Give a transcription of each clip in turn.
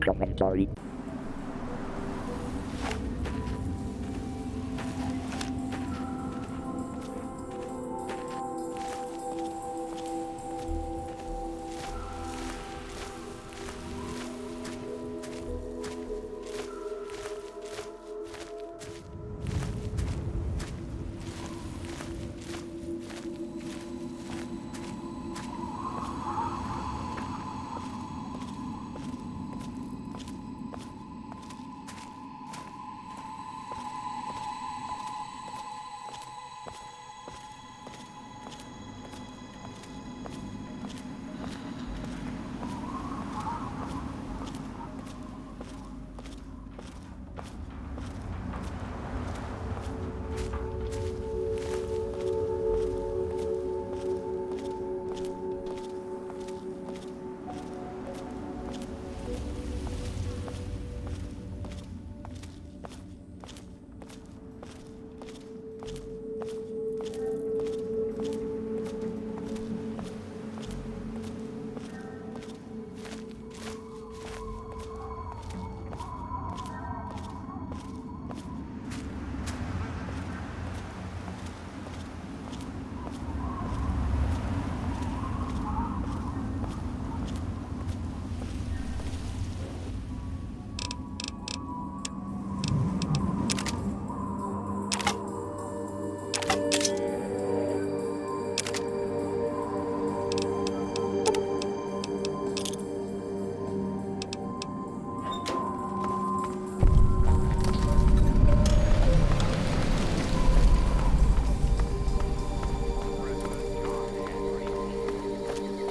supplementary.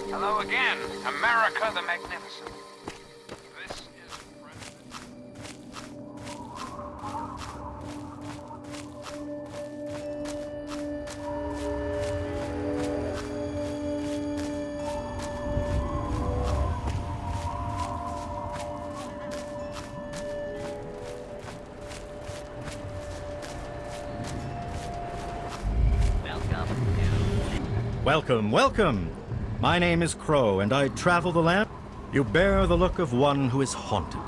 Hello again, America the Magnificent. This is Welcome, welcome! My name is Crow, and I travel the land. You bear the look of one who is haunted,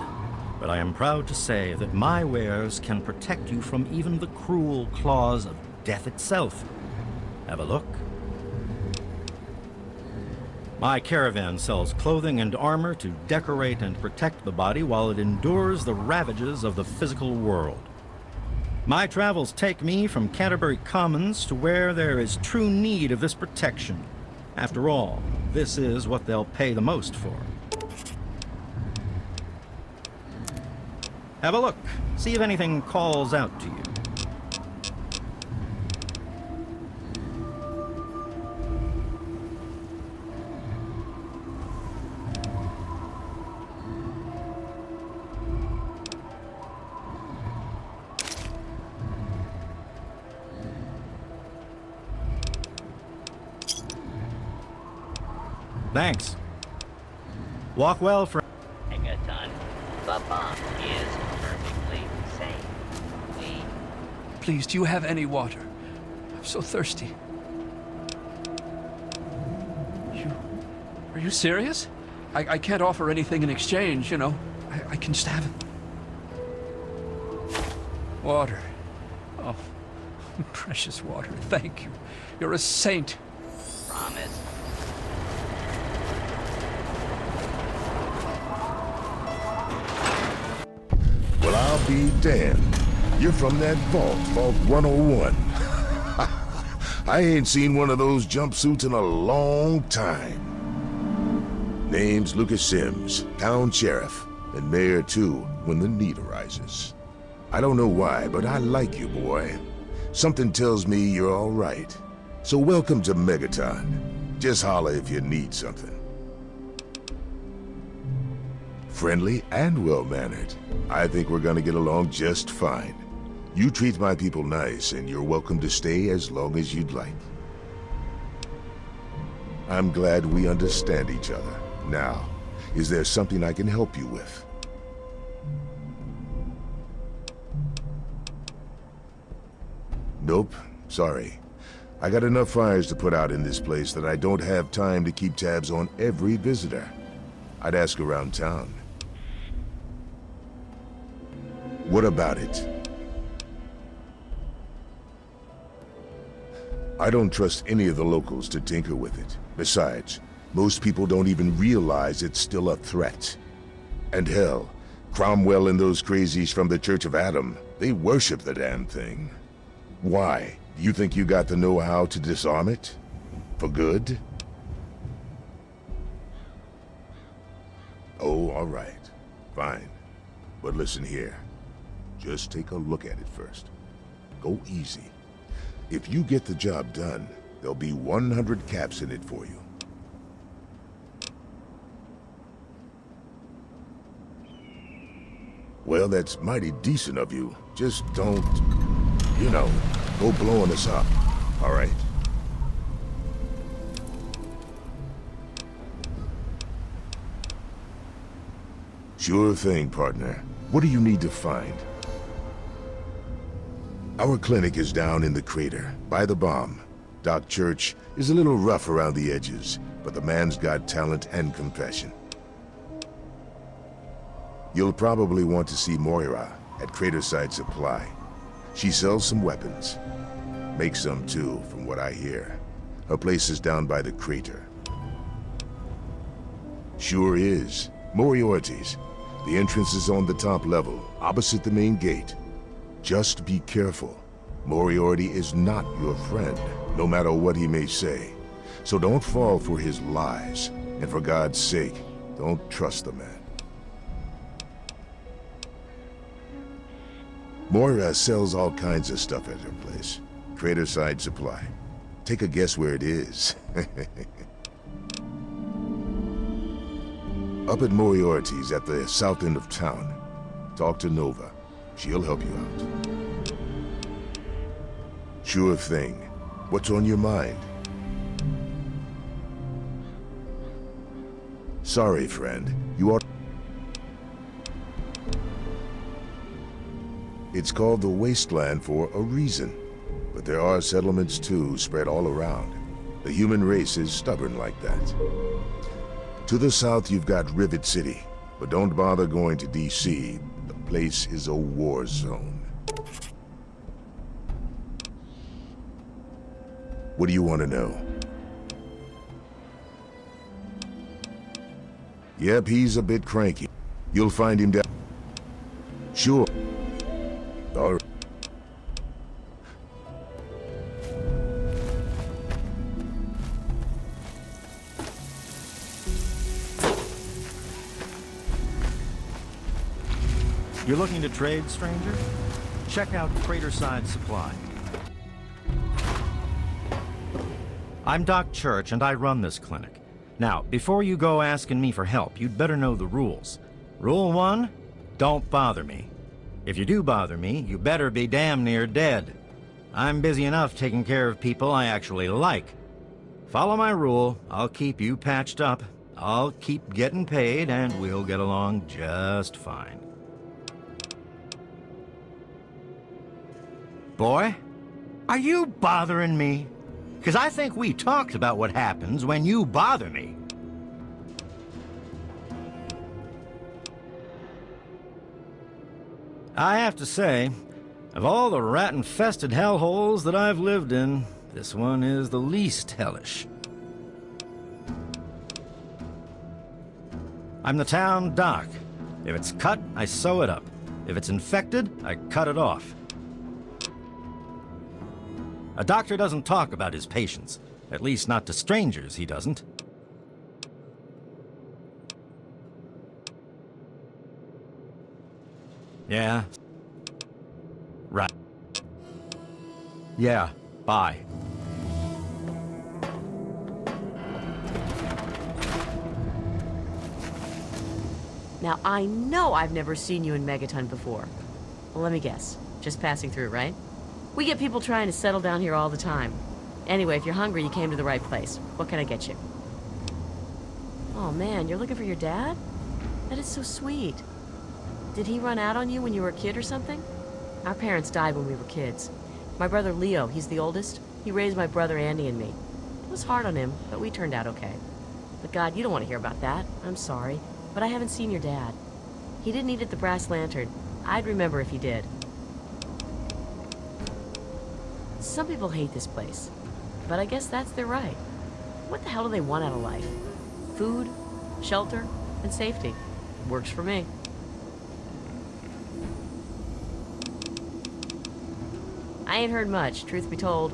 but I am proud to say that my wares can protect you from even the cruel claws of death itself. Have a look. My caravan sells clothing and armor to decorate and protect the body while it endures the ravages of the physical world. My travels take me from Canterbury Commons to where there is true need of this protection. After all, this is what they'll pay the most for. Have a look. See if anything calls out to you. Thanks. Walk well, friend. Megaton, the bomb is perfectly safe. Please, do you have any water? I'm so thirsty. Are you serious? I can't offer anything in exchange, you know. I can just have it. Water. Oh, precious water. Thank you. You're a saint. Promise. Well, I'll be damned. You're from that Vault 101. I ain't seen one of those jumpsuits in a long time. Name's Lucas Sims, town sheriff, and mayor too, when the need arises. I don't know why, but I like you, boy. Something tells me you're all right. So welcome to Megaton. Just holler if you need something. Friendly and well-mannered. I think we're gonna get along just fine. You treat my people nice, and you're welcome to stay as long as you'd like. I'm glad we understand each other. Now, is there something I can help you with? Nope, sorry. I got enough fires to put out in this place that I don't have time to keep tabs on every visitor. I'd ask around town. What about it? I don't trust any of the locals to tinker with it. Besides, most people don't even realize it's still a threat. And hell, Cromwell and those crazies from the Church of Adam, they worship the damn thing. Why? Do you think you got the know-how to disarm it? For good? Oh, all right. Fine. But listen here. Just take a look at it first. Go easy. If you get the job done, there'll be 100 caps in it for you. Well, that's mighty decent of you. Just don't, you know, go blowing us up, all right? Sure thing, partner. What do you need to find? Our clinic is down in the crater, by the bomb. Doc Church is a little rough around the edges, but the man's got talent and compassion. You'll probably want to see Moira at Craterside Supply. She sells some weapons. Makes some too, from what I hear. Her place is down by the crater. Sure is. Moriarty's. The entrance is on the top level, opposite the main gate. Just be careful. Moriarty is not your friend, no matter what he may say. So don't fall for his lies. And for God's sake, don't trust the man. Moira sells all kinds of stuff at her place. Craterside Supply. Take a guess where it is. Up at Moriarty's at the south end of town. Talk to Nova. She'll help you out. Sure thing. What's on your mind? Sorry, friend. You are... It's called the Wasteland for a reason. But there are settlements too, spread all around. The human race is stubborn like that. To the south, you've got Rivet City. But don't bother going to D.C. The place is a war zone. What do you want to know? Yep, he's a bit cranky. You'll find him down... Sure. All right. You're looking to trade, stranger? Check out Craterside Supply. I'm Doc Church, and I run this clinic. Now, before you go asking me for help, you'd better know the rules. Rule 1, don't bother me. If you do bother me, you better be damn near dead. I'm busy enough taking care of people I actually like. Follow my rule, I'll keep you patched up, I'll keep getting paid, and we'll get along just fine. Boy, are you bothering me? Because I think we talked about what happens when you bother me. I have to say, of all the rat-infested hellholes that I've lived in, this one is the least hellish. I'm the town doc. If it's cut, I sew it up. If it's infected, I cut it off. A doctor doesn't talk about his patients. At least not to strangers, he doesn't. Yeah. Right. Yeah, bye. Now, I know I've never seen you in Megaton before. Well, let me guess. Just passing through, right? We get people trying to settle down here all the time. Anyway, if you're hungry, you came to the right place. What can I get you? Oh man, you're looking for your dad? That is so sweet. Did he run out on you when you were a kid or something? Our parents died when we were kids. My brother Leo, he's the oldest. He raised my brother Andy and me. It was hard on him, but we turned out okay. But God, you don't want to hear about that. I'm sorry, but I haven't seen your dad. He didn't eat at the Brass Lantern, I'd remember if he did. Some people hate this place, but I guess that's their right. What the hell do they want out of life? Food, shelter, and safety. Works for me. I ain't heard much, truth be told.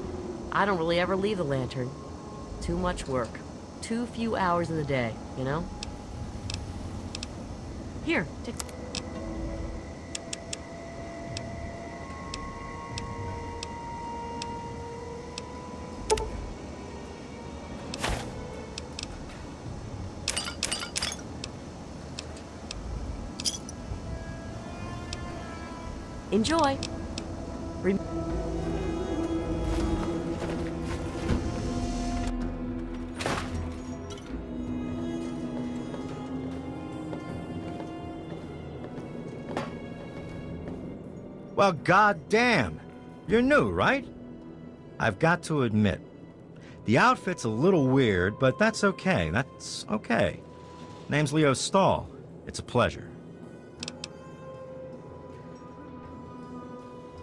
I don't really ever leave the lantern. Too much work. Too few hours in the day, you know? Here, take... Enjoy. Well, goddamn. You're new, right? I've got to admit, the outfit's a little weird, but that's okay. That's okay. Name's Leo Stahl. It's a pleasure.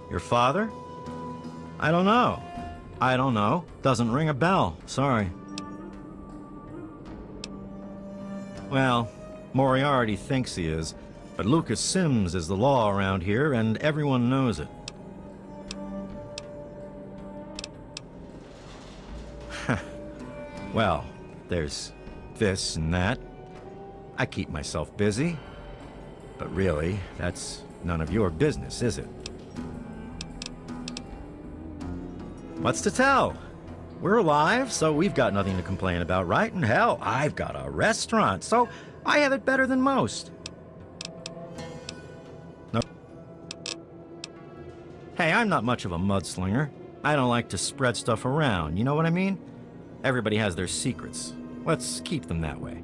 Your father? I don't know. I don't know. Doesn't ring a bell. Sorry. Well, Moriarty thinks he is, but Lucas Sims is the law around here, and everyone knows it. Well, there's this and that. I keep myself busy. But really, that's none of your business, is it? What's to tell? We're alive, so we've got nothing to complain about, right? And hell, I've got a restaurant, so I have it better than most. No. Hey, I'm not much of a mudslinger. I don't like to spread stuff around, you know what I mean? Everybody has their secrets. Let's keep them that way.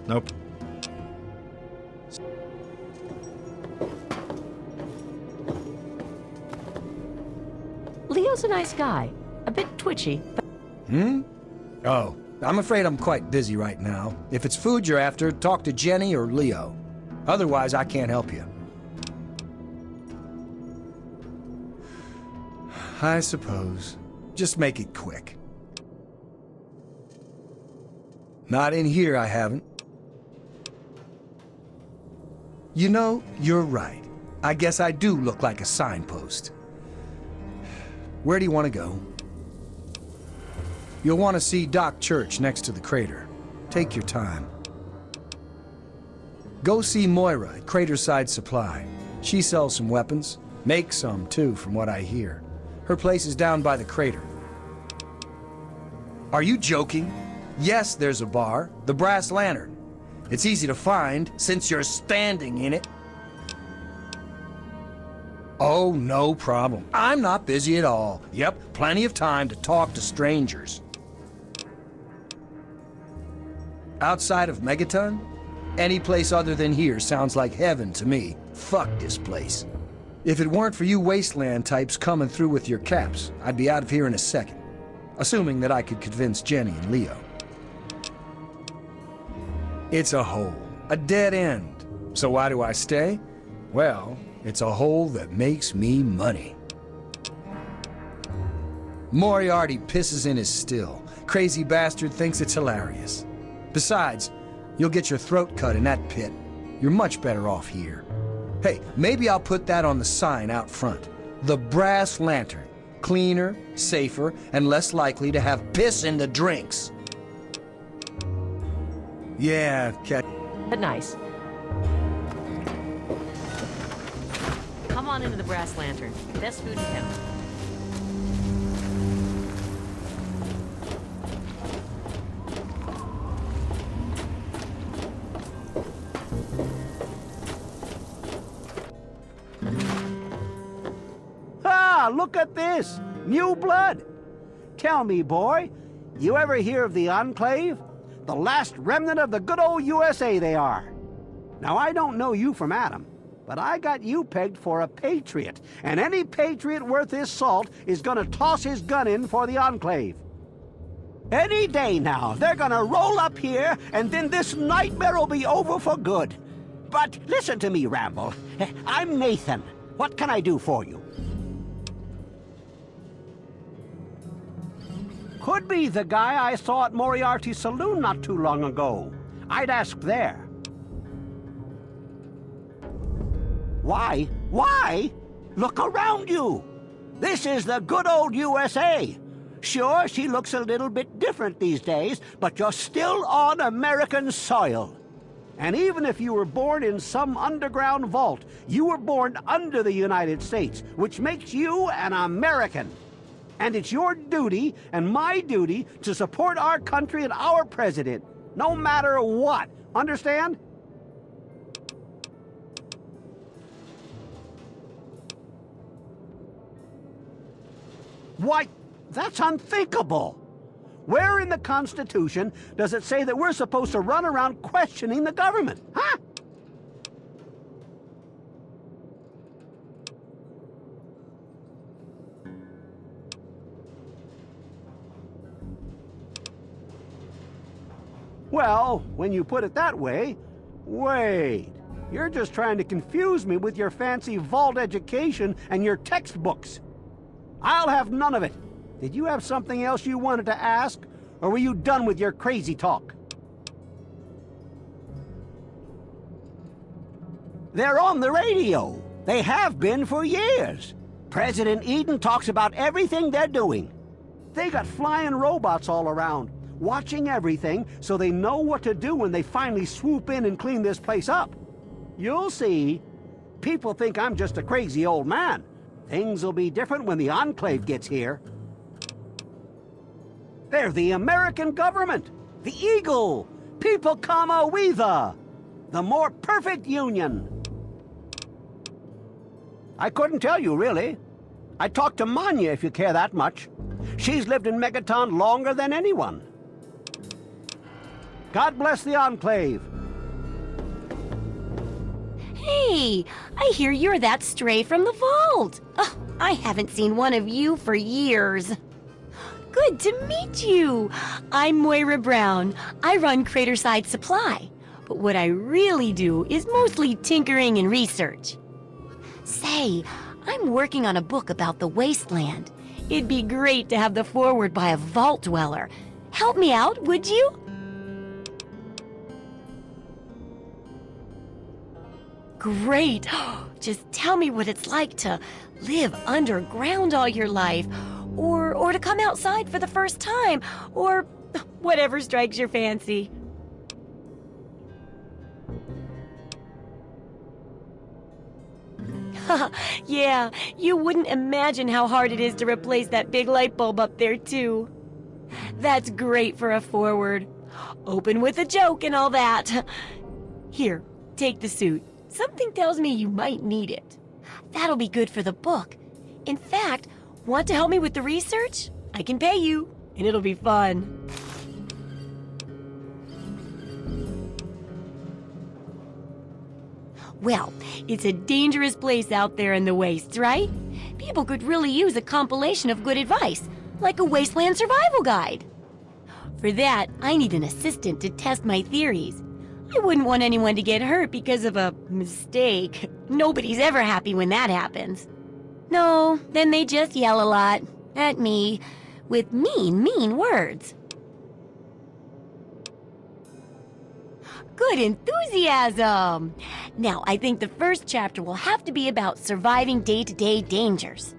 Nope. Leo's a nice guy. A bit twitchy, but... Oh, I'm afraid I'm quite busy right now. If it's food you're after, talk to Jenny or Leo. Otherwise, I can't help you. I suppose. Just make it quick. Not in here, I haven't. You know, you're right. I guess I do look like a signpost. Where do you want to go? You'll want to see Doc Church next to the crater. Take your time. Go see Moira at Craterside Supply. She sells some weapons. Makes some, too, from what I hear. Her place is down by the crater. Are you joking? Yes, there's a bar, the Brass Lantern. It's easy to find, since you're standing in it. Oh, no problem. I'm not busy at all. Yep, plenty of time to talk to strangers. Outside of Megaton? Any place other than here sounds like heaven to me. Fuck this place. If it weren't for you Wasteland types coming through with your caps, I'd be out of here in a second. Assuming that I could convince Jenny and Leo. It's a hole. A dead end. So why do I stay? Well, it's a hole that makes me money. Moriarty pisses in his still. Crazy bastard thinks it's hilarious. Besides, you'll get your throat cut in that pit. You're much better off here. Hey, maybe I'll put that on the sign out front. The Brass Lantern. Cleaner, safer, and less likely to have piss in the drinks. Yeah, cat. But nice. Come on into the Brass Lantern. Best food in town. Ah, look at this! New blood! Tell me, boy, you ever hear of the Enclave? The last remnant of the good old USA they are. Now, I don't know you from Adam, but I got you pegged for a patriot, and any patriot worth his salt is gonna toss his gun in for the Enclave. Any day now, they're gonna roll up here, and then this nightmare will be over for good. But listen to me, Ramble. I'm Nathan. What can I do for you? Could be the guy I saw at Moriarty's saloon not too long ago. I'd ask there. Why? Why? Look around you. This is the good old USA. Sure, she looks a little bit different these days, but you're still on American soil. And even if you were born in some underground vault, you were born under the United States, which makes you an American. And it's your duty and my duty to support our country and our president, no matter what. Understand? Why, that's unthinkable. Where in the Constitution does it say that we're supposed to run around questioning the government, huh? Well, when you put it that way, wait. You're just trying to confuse me with your fancy vault education and your textbooks. I'll have none of it. Did you have something else you wanted to ask, or were you done with your crazy talk? They're on the radio. They have been for years. President Eden talks about everything they're doing. They got flying robots all around, watching everything so they know what to do when they finally swoop in and clean this place up. You'll see. People think I'm just a crazy old man. Things will be different when the Enclave gets here. They're the American government, the Eagle, People Kama Weather, the more perfect union. I couldn't tell you, really. I talked to Manya, if you care that much. She's lived in Megaton longer than anyone. God bless the Enclave. Hey, I hear you're that stray from the vault. Oh, I haven't seen one of you for years. Good to meet you. I'm Moira Brown. I run Craterside Supply. But what I really do is mostly tinkering and research. Say, I'm working on a book about the Wasteland. It'd be great to have the foreword by a vault dweller. Help me out, would you? Great! Just tell me what it's like to live underground all your life, or to come outside for the first time, or whatever strikes your fancy. Yeah, you wouldn't imagine how hard it is to replace that big light bulb up there, too. That's great for a foreword. Open with a joke and all that. Here, take the suit. Something tells me you might need it. That'll be good for the book. In fact, want to help me with the research? I can pay you, and it'll be fun. Well, it's a dangerous place out there in the wastes, right? People could really use a compilation of good advice, like a wasteland survival guide. For that, I need an assistant to test my theories. I wouldn't want anyone to get hurt because of a mistake. Nobody's ever happy when that happens. No, then they just yell a lot at me with mean words. Good enthusiasm! Now, I think the first chapter will have to be about surviving day-to-day dangers.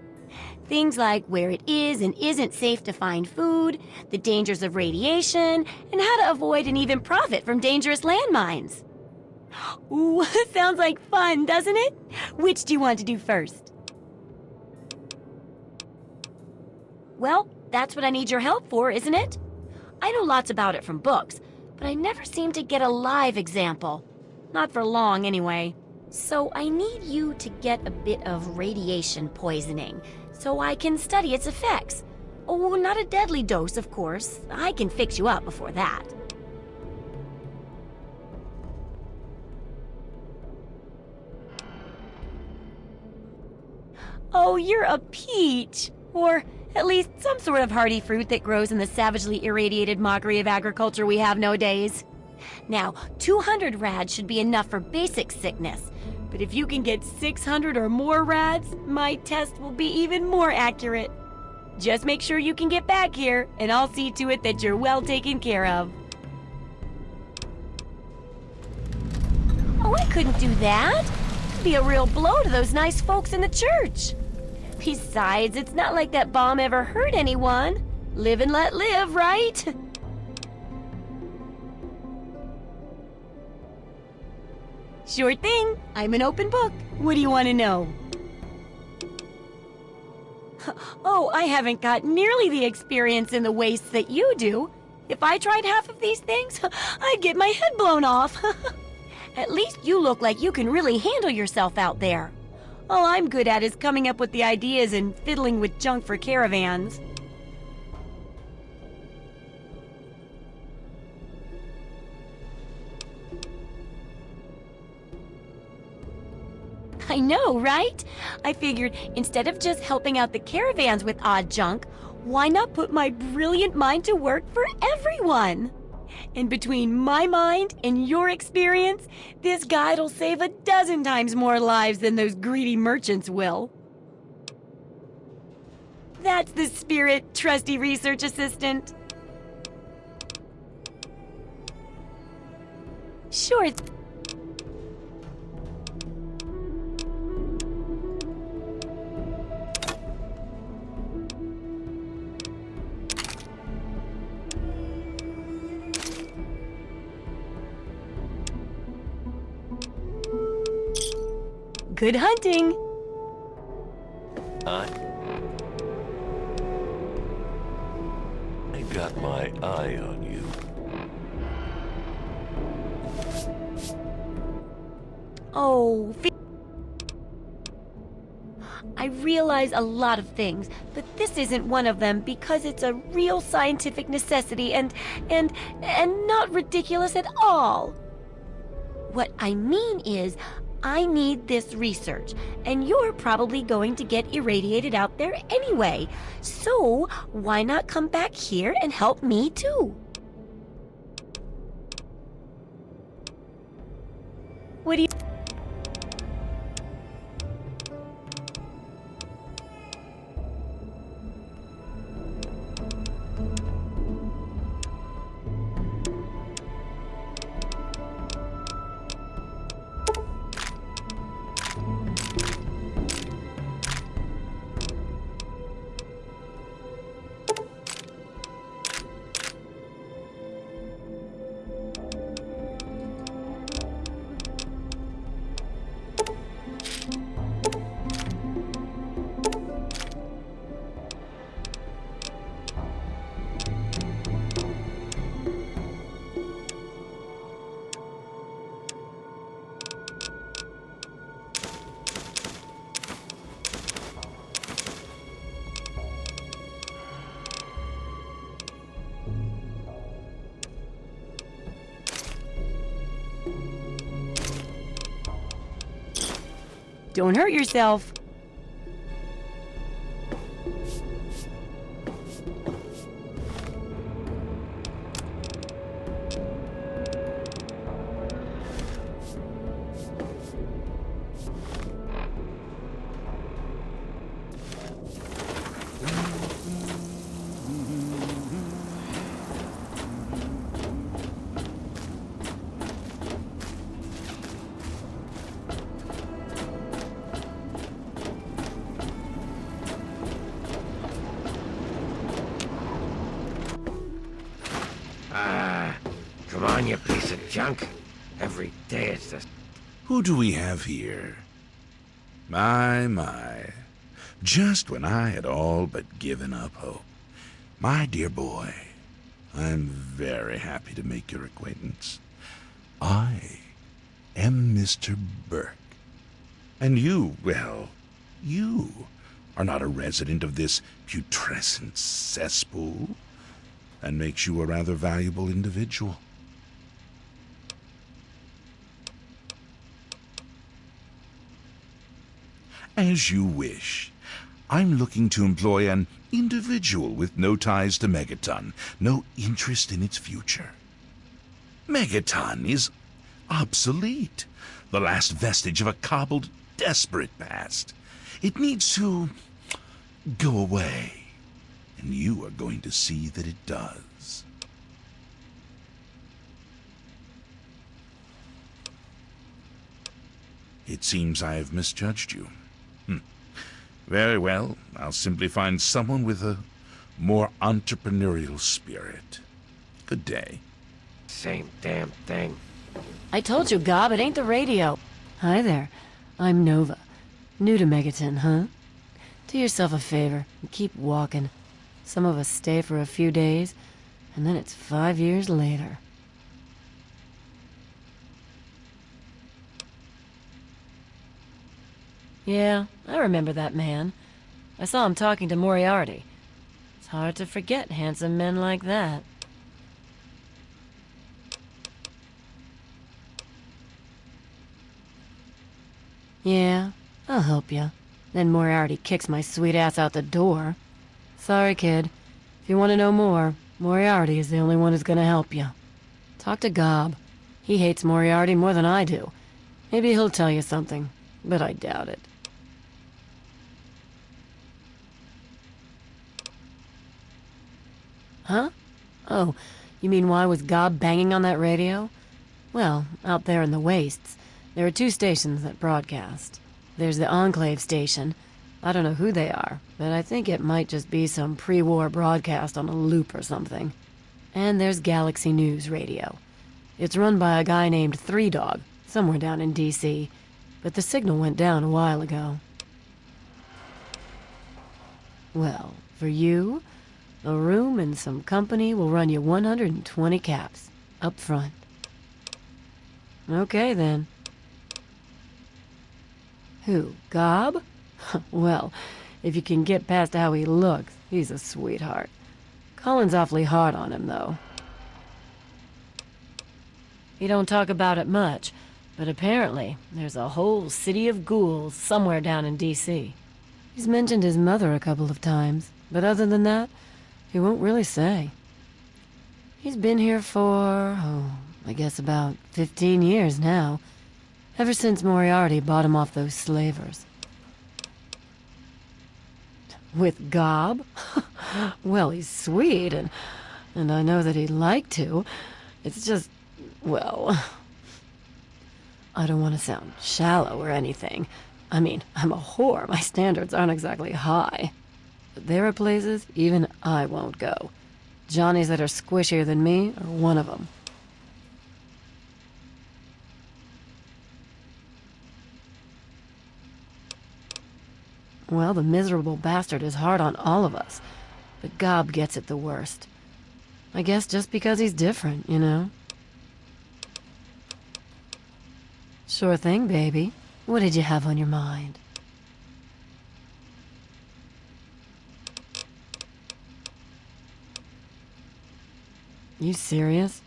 Things like where it is and isn't safe to find food, the dangers of radiation, and how to avoid and even profit from dangerous landmines. Ooh, sounds like fun, doesn't it? Which do you want to do first? Well, that's what I need your help for, isn't it? I know lots about it from books, but I never seem to get a live example. Not for long, anyway. So I need you to get a bit of radiation poisoning, so I can study its effects. Oh, not a deadly dose, of course. I can fix you up before that. Oh, you're a peach! Or at least some sort of hardy fruit that grows in the savagely irradiated mockery of agriculture we have nowadays. Now, 200 rads should be enough for basic sickness. But if you can get 600 or more rads, my test will be even more accurate. Just make sure you can get back here, and I'll see to it that you're well taken care of. Oh, I couldn't do that. It'd be a real blow to those nice folks in the church. Besides, it's not like that bomb ever hurt anyone. Live and let live, right? Sure thing. I'm an open book. What do you want to know? Oh, I haven't got nearly the experience in the wastes that you do. If I tried half of these things, I'd get my head blown off. At least you look like you can really handle yourself out there. All I'm good at is coming up with the ideas and fiddling with junk for caravans. I know, right? I figured instead of just helping out the caravans with odd junk, why not put my brilliant mind to work for everyone? And between my mind and your experience, this guide'll save 12 times more lives than those greedy merchants will. That's the spirit, trusty research assistant. Sure. Good hunting! I got my eye on you. Oh, I realize a lot of things, but this isn't one of them because it's a real scientific necessity and not ridiculous at all. What I mean is, I need this research, and you're probably going to get irradiated out there anyway. So, why not come back here and help me too? What do you... Don't hurt yourself. Come on, you piece of junk. Every day it's this. Who do we have here? My. Just when I had all but given up hope. My dear boy, I'm very happy to make your acquaintance. I am Mr. Burke. And you, well, you are not a resident of this putrescent cesspool. That makes you a rather valuable individual. As you wish. I'm looking to employ an individual with no ties to Megaton, no interest in its future. Megaton is obsolete. The last vestige of a cobbled, desperate past. It needs to go away. And you are going to see that it does. It seems I have misjudged you. Very well. I'll simply find someone with a more entrepreneurial spirit. Good day. Same damn thing. I told you, Gob, it ain't the radio. Hi there. I'm Nova. New to Megaton, huh? Do yourself a favor and keep walking. Some of us stay for a few days, and then it's 5 years later. Yeah, I remember that man. I saw him talking to Moriarty. It's hard to forget handsome men like that. Yeah, I'll help you. Then Moriarty kicks my sweet ass out the door. Sorry, kid. If you want to know more, Moriarty is the only one who's gonna help you. Talk to Gob. He hates Moriarty more than I do. Maybe he'll tell you something, but I doubt it. Huh? Oh, you mean why was Gob banging on that radio? Well, out there in the wastes, there are 2 stations that broadcast. There's the Enclave station. I don't know who they are, but I think it might just be some pre-war broadcast on a loop or something. And there's Galaxy News Radio. It's run by a guy named Three Dog, somewhere down in D.C., but the signal went down a while ago. Well, for you, a room and some company will run you 120 caps, up front. Okay, then. Who, Gob? Well, if you can get past how he looks, he's a sweetheart. Colin's awfully hard on him, though. He don't talk about it much, but apparently there's a whole city of ghouls somewhere down in D.C. He's mentioned his mother a couple of times, but other than that, he won't really say. He's been here for, I guess about 15 years now. Ever since Moriarty bought him off those slavers. With Gob? Well, he's sweet, and I know that he'd like to. It's just, well, I don't want to sound shallow or anything. I mean, I'm a whore. My standards aren't exactly high. But there are places even I won't go. Johnnies that are squishier than me are one of them. Well, the miserable bastard is hard on all of us, but Gob gets it the worst. I guess just because he's different, you know? Sure thing, baby. What did you have on your mind? You serious?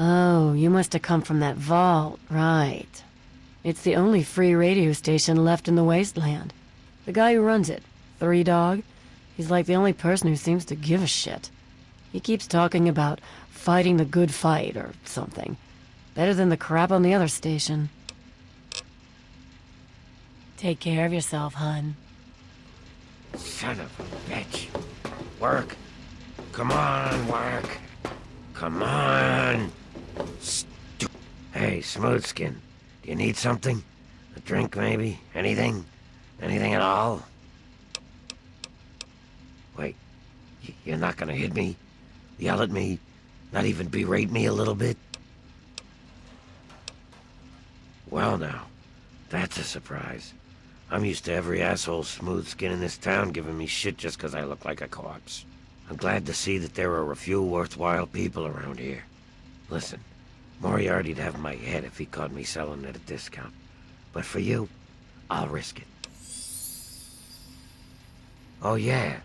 Oh, you must have come from that vault, right. It's the only free radio station left in the Wasteland. The guy who runs it, Three Dog, he's like the only person who seems to give a shit. He keeps talking about fighting the good fight or something. Better than the crap on the other station. Take care of yourself, hun. Son of a bitch. Work. Come on, work. Come on. Hey, Smoothskin. Do you need something? A drink, maybe? Anything? Anything at all? Wait. You're not gonna hit me? Yell at me? Not even berate me a little bit? Well now, that's a surprise. I'm used to every asshole Smoothskin in this town giving me shit just 'cause I look like a corpse. I'm glad to see that there are a few worthwhile people around here. Listen, Moriarty'd have my head if he caught me selling at a discount. But for you, I'll risk it. Oh yeah,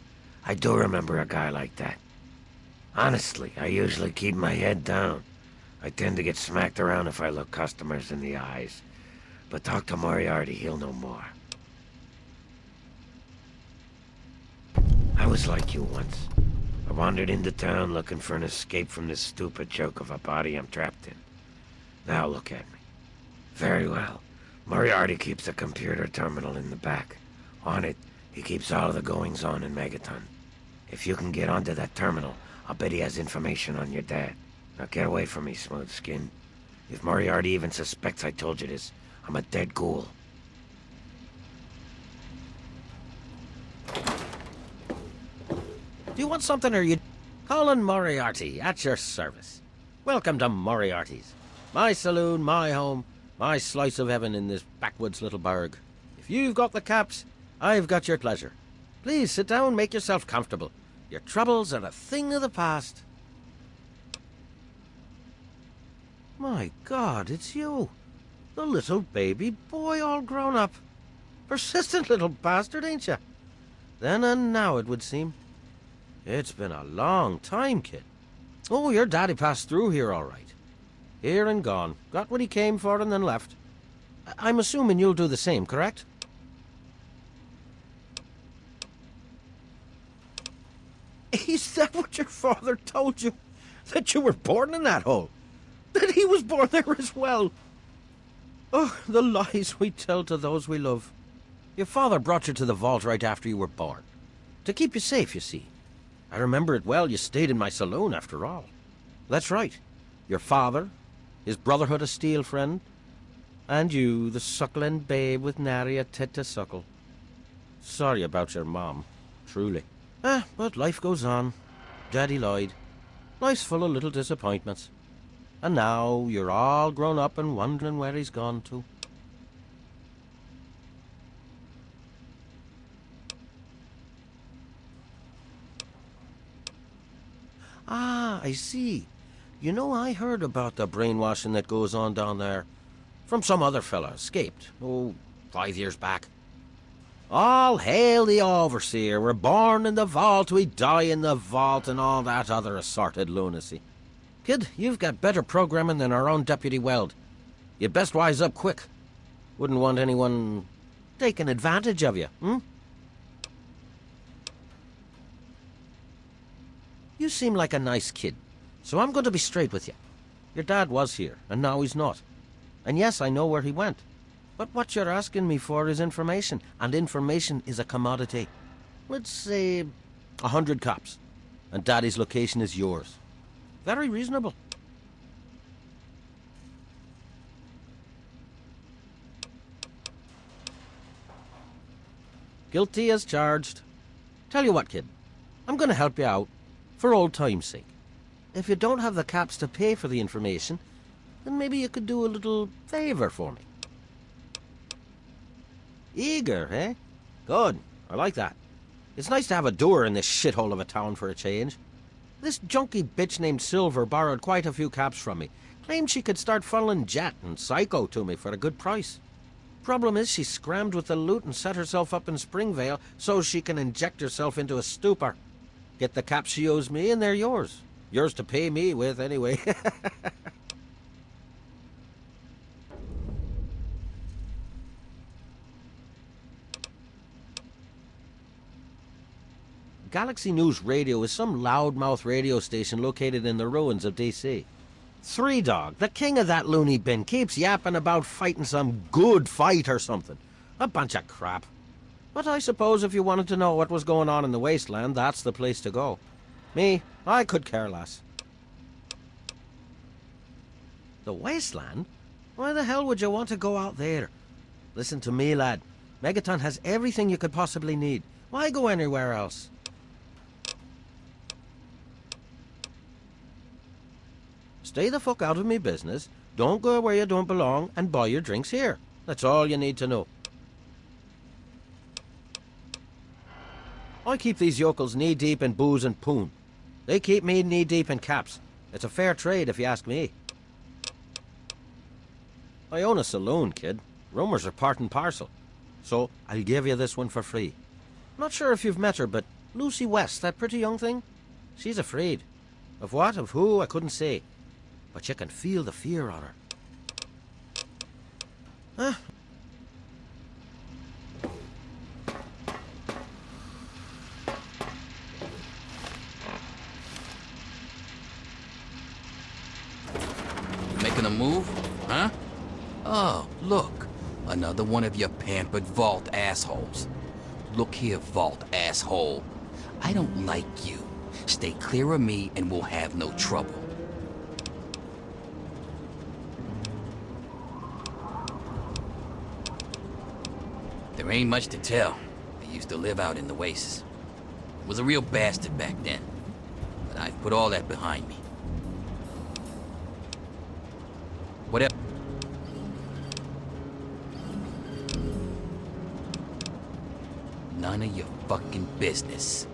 I do remember a guy like that. Honestly, I usually keep my head down. I tend to get smacked around if I look customers in the eyes. But talk to Moriarty, he'll know more. I was like you once. I wandered into town looking for an escape from this stupid joke of a body I'm trapped in. Now look at me. Very well. Moriarty keeps a computer terminal in the back. On it, he keeps all the goings-on in Megaton. If you can get onto that terminal, I'll bet he has information on your dad. Now get away from me, smooth skin. If Moriarty even suspects I told you this, I'm a dead ghoul. Do you want something or you... Colin Moriarty, at your service. Welcome to Moriarty's. My saloon, my home, my slice of heaven in this backwoods little burg. If you've got the caps, I've got your pleasure. Please sit down, make yourself comfortable. Your troubles are a thing of the past. My God, it's you. The little baby boy all grown up. Persistent little bastard, ain't you? Then and now, it would seem. It's been a long time, kid. Oh, your daddy passed through here all right. Here and gone. Got what he came for and then left. I'm assuming you'll do the same, correct? Is that what your father told you? That you were born in that hole? That he was born there as well? Oh, the lies we tell to those we love. Your father brought you to the vault right after you were born. To keep you safe, you see. I remember it well. You stayed in my saloon, after all. That's right. Your father, his Brotherhood of Steel friend, and you, the suckling babe with nary a tit to suckle. Sorry about your mom, truly. But life goes on. Daddy lied. Life's full of little disappointments. And now you're all grown up and wondering where he's gone to. Ah, I see. You know, I heard about the brainwashing that goes on down there. From some other fella, escaped. 5 years back. All hail the overseer. We're born in the vault, we die in the vault, and all that other assorted lunacy. Kid, you've got better programming than our own Deputy Weld. You'd best wise up quick. Wouldn't want anyone taking advantage of you, You seem like a nice kid, so I'm going to be straight with you. Your dad was here, and now he's not. And yes, I know where he went. But what you're asking me for is information, and information is a commodity. Let's say 100 cops, and Daddy's location is yours. Very reasonable. Guilty as charged. Tell you what, kid. I'm going to help you out, for old time's sake. If you don't have the caps to pay for the information, then maybe you could do a little favor for me. Eager, eh? Good. I like that. It's nice to have a doer in this shithole of a town for a change. This junky bitch named Silver borrowed quite a few caps from me. Claimed she could start funneling Jet and Psycho to me for a good price. Problem is, she scrammed with the loot and set herself up in Springvale so she can inject herself into a stupor. Get the caps she owes me and they're yours. Yours to pay me with, anyway. Galaxy News Radio is some loudmouth radio station located in the ruins of D.C. Three Dog, the king of that loony bin, keeps yapping about fighting some good fight or something. A bunch of crap. But I suppose if you wanted to know what was going on in the Wasteland, that's the place to go. Me, I could care less. The Wasteland? Why the hell would you want to go out there? Listen to me, lad. Megaton has everything you could possibly need. Why go anywhere else? Stay the fuck out of me business, don't go where you don't belong, and buy your drinks here. That's all you need to know. I keep these yokels knee-deep in booze and poon. They keep me knee-deep in caps. It's a fair trade, if you ask me. I own a saloon, kid. Rumors are part and parcel. So, I'll give you this one for free. Not sure if you've met her, but Lucy West, that pretty young thing? She's afraid. Of what, of who, I couldn't say. But you can feel the fear on her. Huh? making a move? Huh? Oh, look. Another one of your pampered vault assholes. Look here, vault asshole. I don't like you. Stay clear of me and we'll have no trouble. There ain't much to tell. I used to live out in the wastes. Was a real bastard back then. But I've put all that behind me. Whatever. None of your fucking business.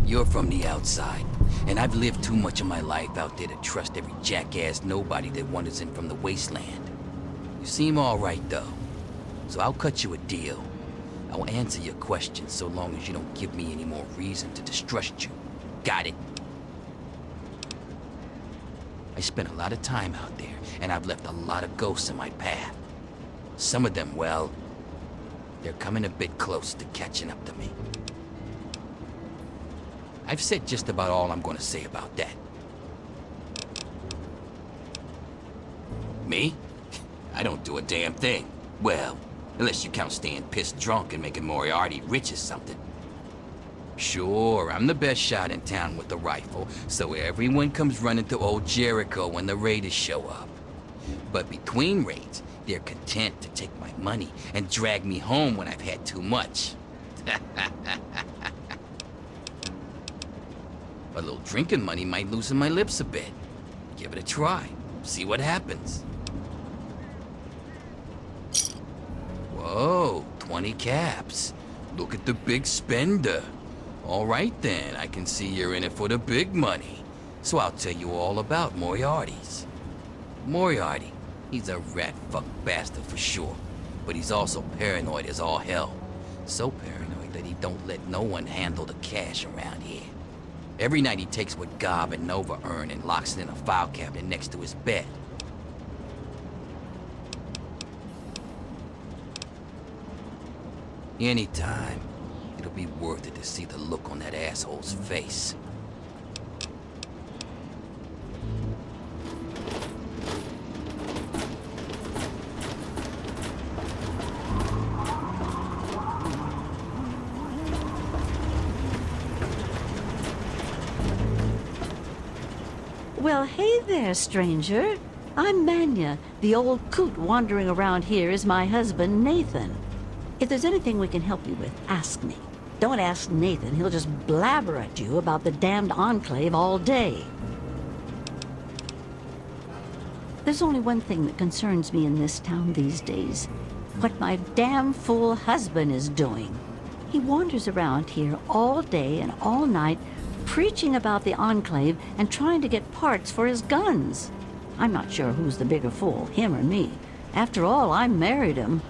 You're from the outside, and I've lived too much of my life out there to trust every jackass nobody that wanders in from the wasteland. You seem all right, though, so I'll cut you a deal. I'll answer your questions so long as you don't give me any more reason to distrust you. Got it? I spent a lot of time out there, and I've left a lot of ghosts in my path. Some of them, well, they're coming a bit close to catching up to me. I've said just about all I'm gonna say about that. Me? I don't do a damn thing. Well, unless you count staying pissed drunk and making Moriarty rich or something. Sure, I'm the best shot in town with the rifle, so everyone comes running to old Jericho when the raiders show up. But between raids, they're content to take my money and drag me home when I've had too much. A little drinking money might loosen my lips a bit. Give it a try. See what happens. Whoa, 20 caps. Look at the big spender. All right then, I can see you're in it for the big money. So I'll tell you all about Moriarty's. Moriarty, he's a rat-fuck bastard for sure. But he's also paranoid as all hell. So paranoid that he don't let no one handle the cash around here. Every night he takes what Gob and Nova earn and locks it in a file cabinet next to his bed. Anytime, it'll be worth it to see the look on that asshole's face. Well, hey there, stranger. I'm Manya. The old coot wandering around here is my husband, Nathan. If there's anything we can help you with, ask me. Don't ask Nathan. He'll just blabber at you about the damned Enclave all day. There's only one thing that concerns me in this town these days. What my damn fool husband is doing. He wanders around here all day and all night, preaching about the Enclave and trying to get parts for his guns. I'm not sure who's the bigger fool, him or me. After all, I married him.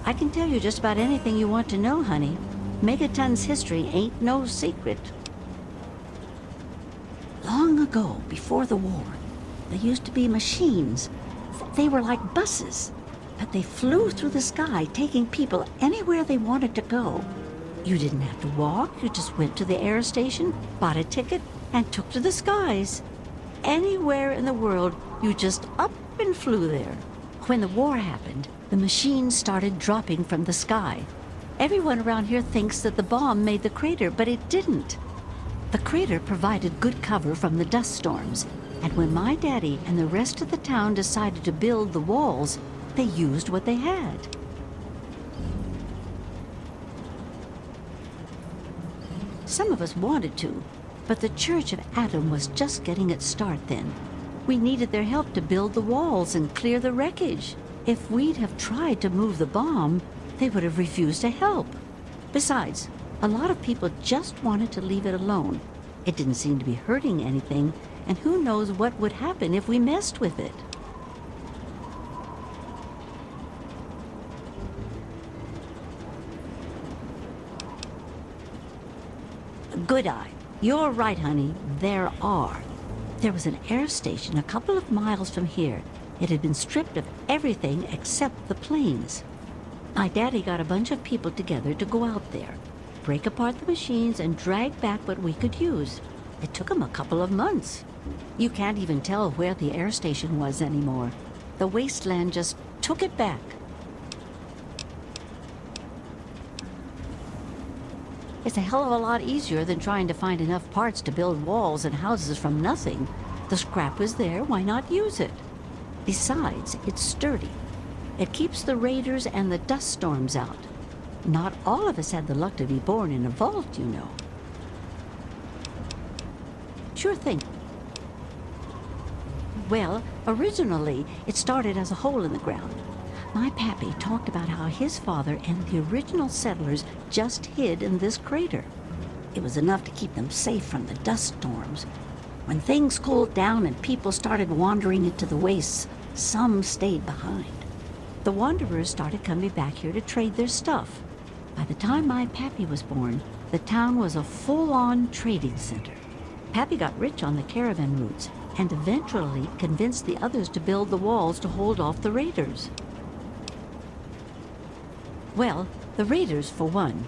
I can tell you just about anything you want to know, honey. Megaton's history ain't no secret. Long ago, before the war, there used to be machines. They were like buses, but they flew through the sky, taking people anywhere they wanted to go. You didn't have to walk, you just went to the air station, bought a ticket, and took to the skies. Anywhere in the world, you just up and flew there. When the war happened, the machines started dropping from the sky. Everyone around here thinks that the bomb made the crater, but it didn't. The crater provided good cover from the dust storms, and when my daddy and the rest of the town decided to build the walls, they used what they had. Some of us wanted to, but the Church of Adam was just getting its start then. We needed their help to build the walls and clear the wreckage. If we'd have tried to move the bomb, they would have refused to help. Besides, a lot of people just wanted to leave it alone. It didn't seem to be hurting anything, and who knows what would happen if we messed with it. Good eye. You're right, honey. There are. There was an air station a couple of miles from here. It had been stripped of everything except the planes. My daddy got a bunch of people together to go out there. break apart the machines and drag back what we could use. It took them a couple of months. You can't even tell where the air station was anymore. The Wasteland just took it back. It's a hell of a lot easier than trying to find enough parts to build walls and houses from nothing. The scrap was there, why not use it? Besides, it's sturdy. It keeps the raiders and the dust storms out. Not all of us had the luck to be born in a vault, you know. Sure thing. Well, originally, it started as a hole in the ground. My pappy talked about how his father and the original settlers just hid in this crater. It was enough to keep them safe from the dust storms. When things cooled down and people started wandering into the wastes, some stayed behind. The wanderers started coming back here to trade their stuff. By the time my pappy was born, the town was a full-on trading center. Pappy got rich on the caravan routes and eventually convinced the others to build the walls to hold off the raiders. Well, the raiders for one.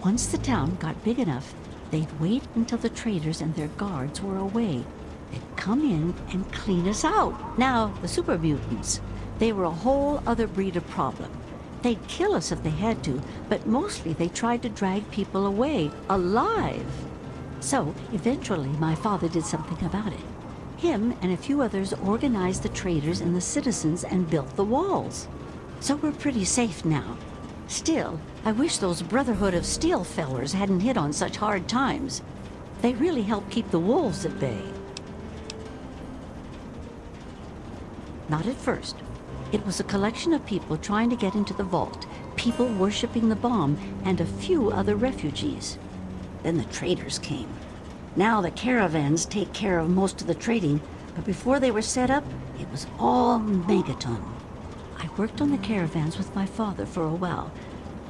Once the town got big enough, they'd wait until the traders and their guards were away. They'd come in and clean us out. Now, the super mutants, they were a whole other breed of problem. They'd kill us if they had to, but mostly they tried to drag people away, alive. So, eventually, my father did something about it. Him and a few others organized the traders and the citizens and built the walls. So we're pretty safe now. Still, I wish those Brotherhood of Steel fellers hadn't hit on such hard times. They really helped keep the wolves at bay. Not at first. It was a collection of people trying to get into the vault, people worshipping the bomb, and a few other refugees. Then the traders came. Now the caravans take care of most of the trading, but before they were set up, it was all Megaton. I worked on the caravans with my father for a while.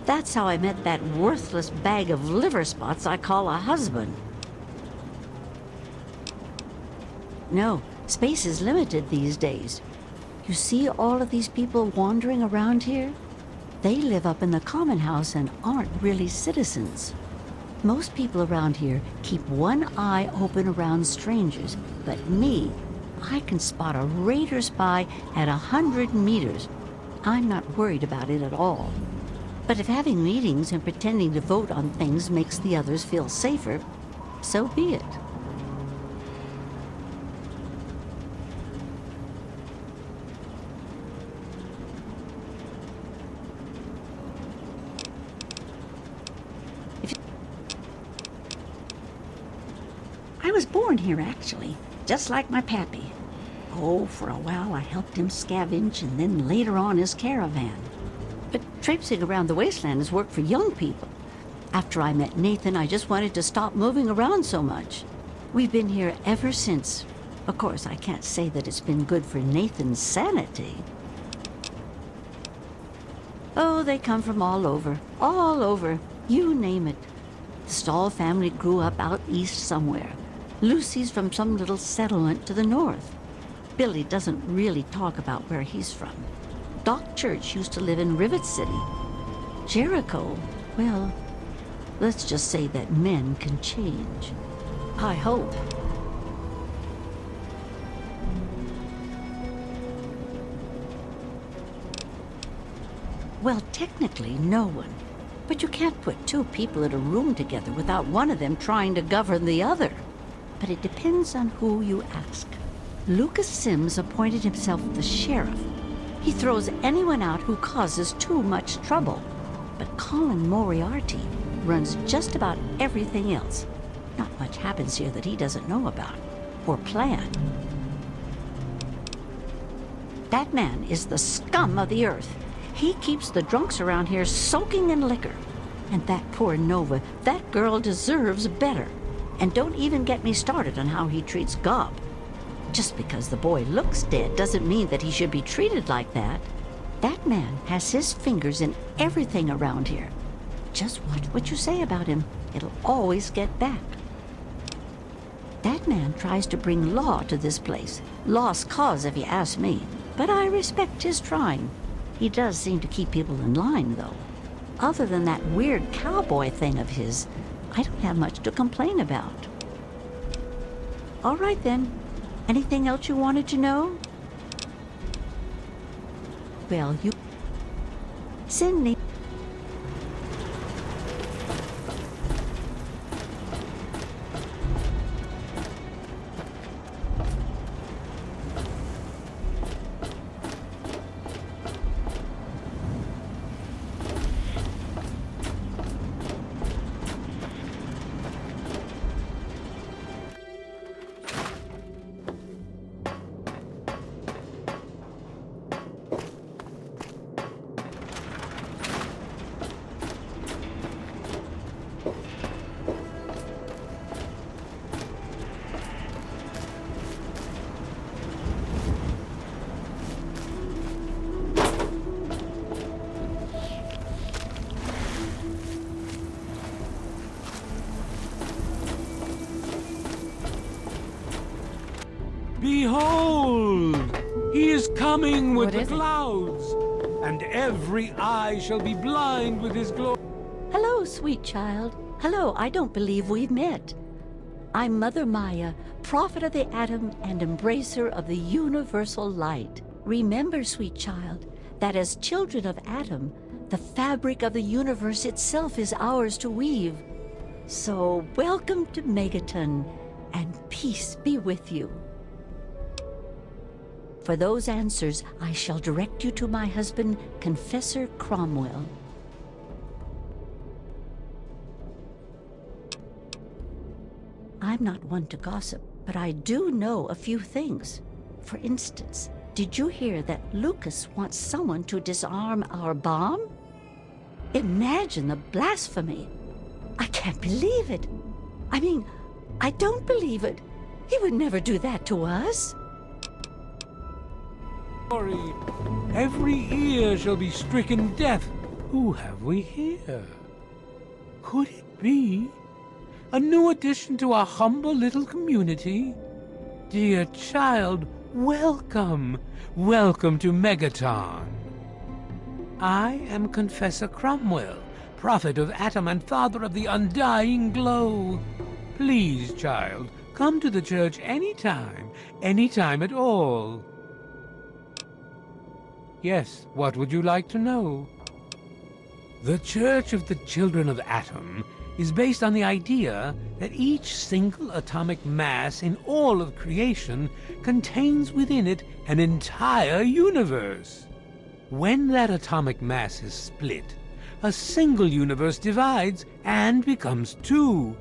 That's how I met that worthless bag of liver spots I call a husband. No, space is limited these days. You see all of these people wandering around here? They live up in the common house and aren't really citizens. Most people around here keep one eye open around strangers, but me, I can spot a raider spy at 100 meters. I'm not worried about it at all. But if having meetings and pretending to vote on things makes the others feel safer, so be it. I was born here, actually, just like my pappy. Oh, for a while I helped him scavenge and then later on his caravan. But traipsing around the wasteland is work for young people. After I met Nathan, I just wanted to stop moving around so much. We've been here ever since. Of course, I can't say that it's been good for Nathan's sanity. Oh, they come from all over, you name it. The Stahl family grew up out east somewhere. Lucy's from some little settlement to the north. Billy doesn't really talk about where he's from. Doc Church used to live in Rivet City. Jericho, well, let's just say that men can change. I hope. Well, technically, no one. But you can't put two people in a room together without one of them trying to govern the other. But it depends on who you ask. Lucas Sims appointed himself the sheriff. He throws anyone out who causes too much trouble. But Colin Moriarty runs just about everything else. Not much happens here that he doesn't know about or plan. That man is the scum of the earth. He keeps the drunks around here soaking in liquor. And that poor Nova, that girl deserves better. And don't even get me started on how he treats Gob. Just because the boy looks dead doesn't mean that he should be treated like that. That man has his fingers in everything around here. Just watch what you say about him. It'll always get back. That man tries to bring law to this place. Lost cause, if you ask me. But I respect his trying. He does seem to keep people in line, though. Other than that weird cowboy thing of his, I don't have much to complain about. All right then. Anything else you wanted to know? Well, you... Cindy... Behold! He is coming with What the is it? clouds, and every eye shall be blind with his glory. Hello, sweet child. Hello, I don't believe we've met. I'm Mother Maya, prophet of the atom and embracer of the universal light. Remember, sweet child, that as children of atom, the fabric of the universe itself is ours to weave. So welcome to Megaton, and peace be with you. For those answers, I shall direct you to my husband, Confessor Cromwell. I'm not one to gossip, but I do know a few things. For instance, did you hear that Lucas wants someone to disarm our bomb? Imagine the blasphemy. I can't believe it. I mean, I don't believe it. He would never do that to us. Every ear shall be stricken deaf. Who have we here? Could it be a new addition to our humble little community? Dear child, welcome. Welcome to Megaton. I am Confessor Cromwell, prophet of atom and father of the undying glow. Please, child, come to the church anytime at all. Yes, what would you like to know? The Church of the Children of Atom is based on the idea that each single atomic mass in all of creation contains within it an entire universe. When that atomic mass is split, a single universe divides and becomes two,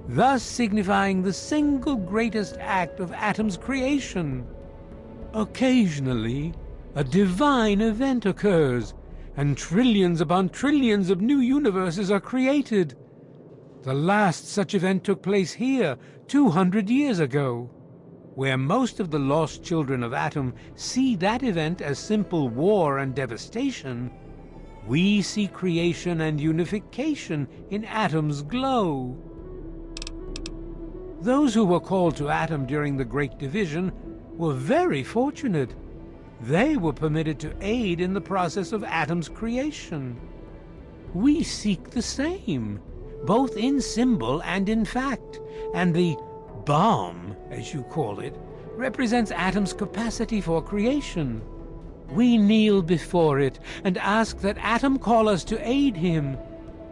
thus signifying the single greatest act of atom's creation. Occasionally, a divine event occurs, and trillions upon trillions of new universes are created. The last such event took place here 200 years ago. Where most of the lost children of atom see that event as simple war and devastation, we see creation and unification in atom's glow. Those who were called to atom during the Great Division were very fortunate. They were permitted to aid in the process of atom's creation. We seek the same, both in symbol and in fact, and the bomb, as you call it, represents atom's capacity for creation. We kneel before it and ask that atom call us to aid him.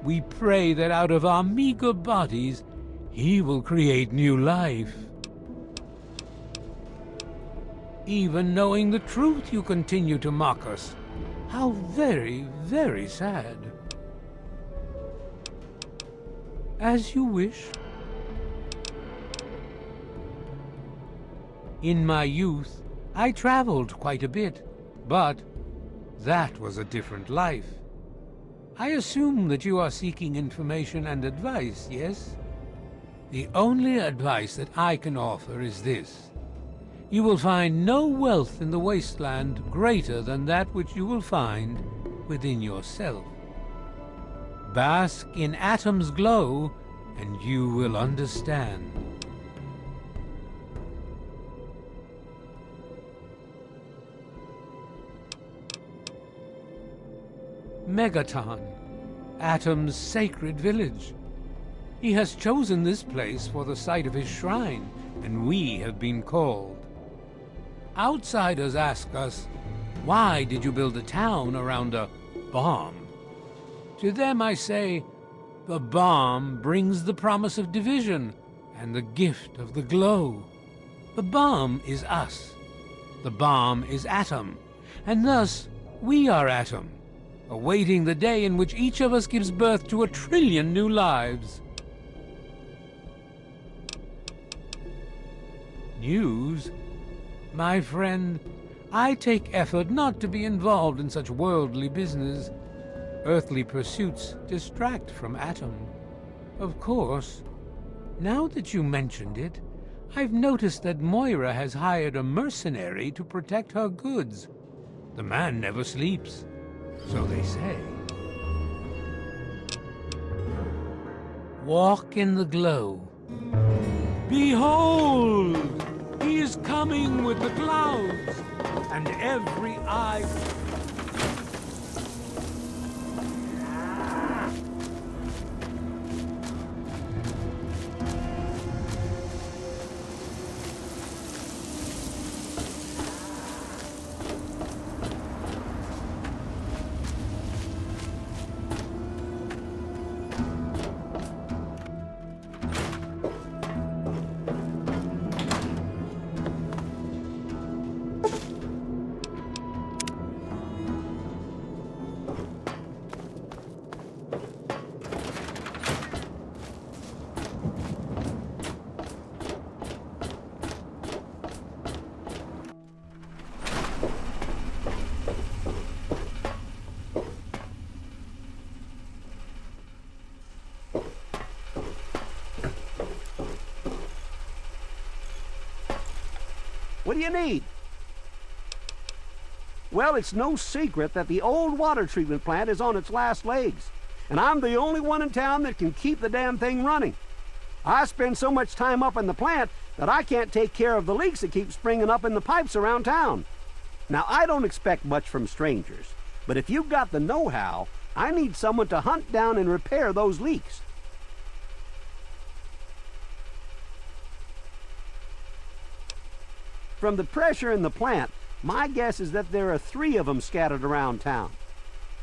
We pray that out of our meager bodies, he will create new life. Even knowing the truth, you continue to mock us. How very, very sad. As you wish. In my youth, I traveled quite a bit, but that was a different life. I assume that you are seeking information and advice, yes? The only advice that I can offer is this. You will find no wealth in the wasteland greater than that which you will find within yourself. Bask in atom's glow, and you will understand. Megaton, Atom's sacred village. He has chosen this place for the site of his shrine, and we have been called. Outsiders ask us, why did you build a town around a bomb? To them I say, the bomb brings the promise of division and the gift of the glow. The bomb is us. The bomb is Atom, and thus we are Atom, awaiting the day in which each of us gives birth to 1 trillion new lives. News? My friend, I take effort not to be involved in such worldly business. Earthly pursuits distract from Atom. Of course, now that you mentioned it, I've noticed that Moira has hired a mercenary to protect her goods. The man never sleeps, so they say. Walk in the glow. Behold! He is coming with the clouds, and every eye... What do you need? Well, it's no secret that the old water treatment plant is on its last legs, and I'm the only one in town that can keep the damn thing running. I spend so much time up in the plant that I can't take care of the leaks that keep springing up in the pipes around town. Now, I don't expect much from strangers, but if you've got the know-how, I need someone to hunt down and repair those leaks. From the pressure in the plant, my guess is that there are 3 of them scattered around town.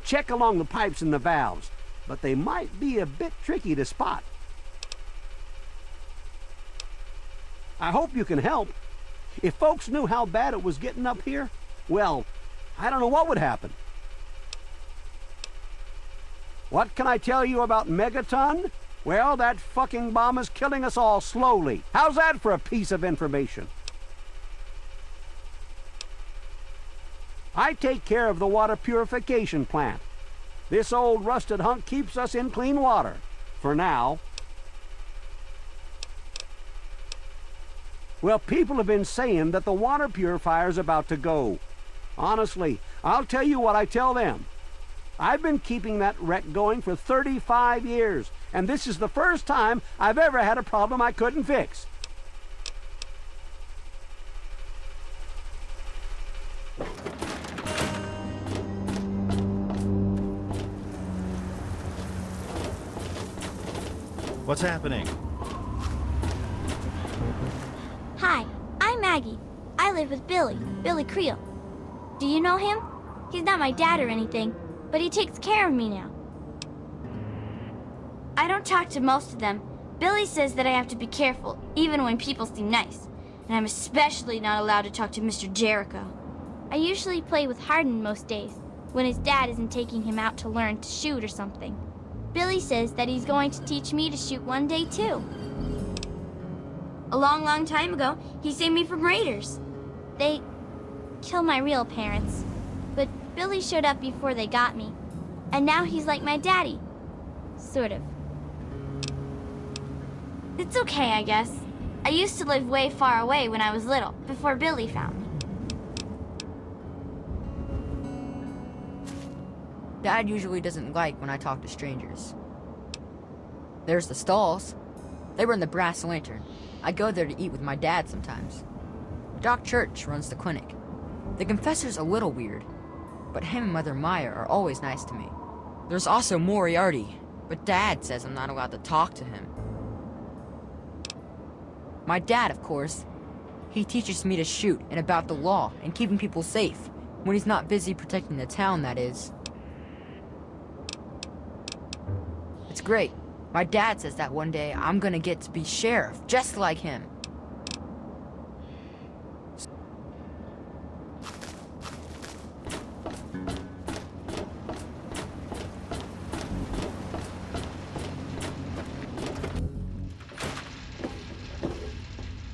Check along the pipes and the valves, but they might be a bit tricky to spot. I hope you can help. If folks knew how bad it was getting up here, well, I don't know what would happen. What can I tell you about Megaton? Well, that fucking bomb is killing us all slowly. How's that for a piece of information? I take care of the water purification plant. This old rusted hunk keeps us in clean water. For now. Well, people have been saying that the water purifier's about to go. Honestly, I'll tell you what I tell them. I've been keeping that wreck going for 35 years, and this is the first time I've ever had a problem I couldn't fix. What's happening? Hi, I'm Maggie. I live with Billy Creel. Do you know him? He's not my dad or anything, but he takes care of me now. I don't talk to most of them. Billy says that I have to be careful, even when people seem nice. And I'm especially not allowed to talk to Mr. Jericho. I usually play with Hardin most days, when his dad isn't taking him out to learn to shoot or something. Billy says that he's going to teach me to shoot one day, too. A long time ago, he saved me from raiders. They killed my real parents, but Billy showed up before they got me, and now he's like my daddy. Sort of. It's okay, I guess. I used to live way far away when I was little, before Billy found me. Dad usually doesn't like when I talk to strangers. There's the stalls. They were in the Brass Lantern. I go there to eat with my dad sometimes. Doc Church runs the clinic. The confessor's a little weird, but him and Mother Maya are always nice to me. There's also Moriarty, but Dad says I'm not allowed to talk to him. My dad, of course. He teaches me to shoot and about the law and keeping people safe, when he's not busy protecting the town, that is. It's great. My dad says that one day I'm gonna get to be sheriff, just like him.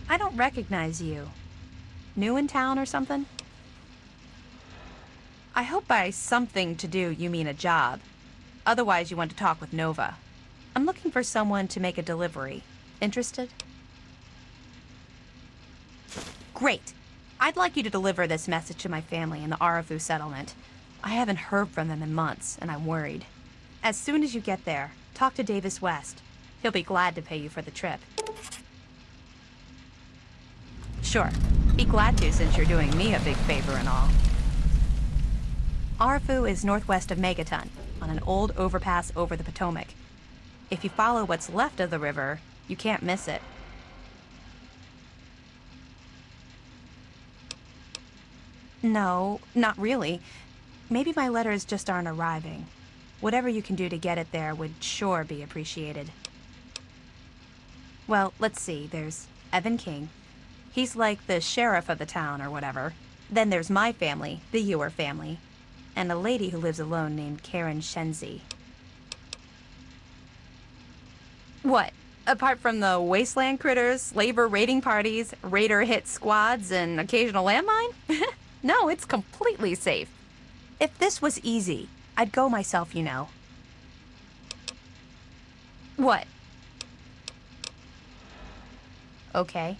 I don't recognize you. New in town or something? I hope by something to do you mean a job. Otherwise you want to talk with Nova. I'm looking for someone to make a delivery. Interested? Great. I'd like you to deliver this message to my family in the Arafu settlement. I haven't heard from them in months, and I'm worried. As soon as you get there, talk to Davis West. He'll be glad to pay you for the trip. Sure. Be glad to, since you're doing me a big favor and all. Arafu is northwest of Megaton, on an old overpass over the Potomac. If you follow what's left of the river, you can't miss it. No, not really. Maybe my letters just aren't arriving. Whatever you can do to get it there would sure be appreciated. Well, let's see. There's Evan King. He's like the sheriff of the town or whatever. Then there's my family, the Ewer family, and a lady who lives alone named Karen Shenzi. What? Apart from the wasteland critters, slaver raiding parties, raider hit squads, and occasional landmine? No, it's completely safe. If this was easy, I'd go myself, you know. What? Okay.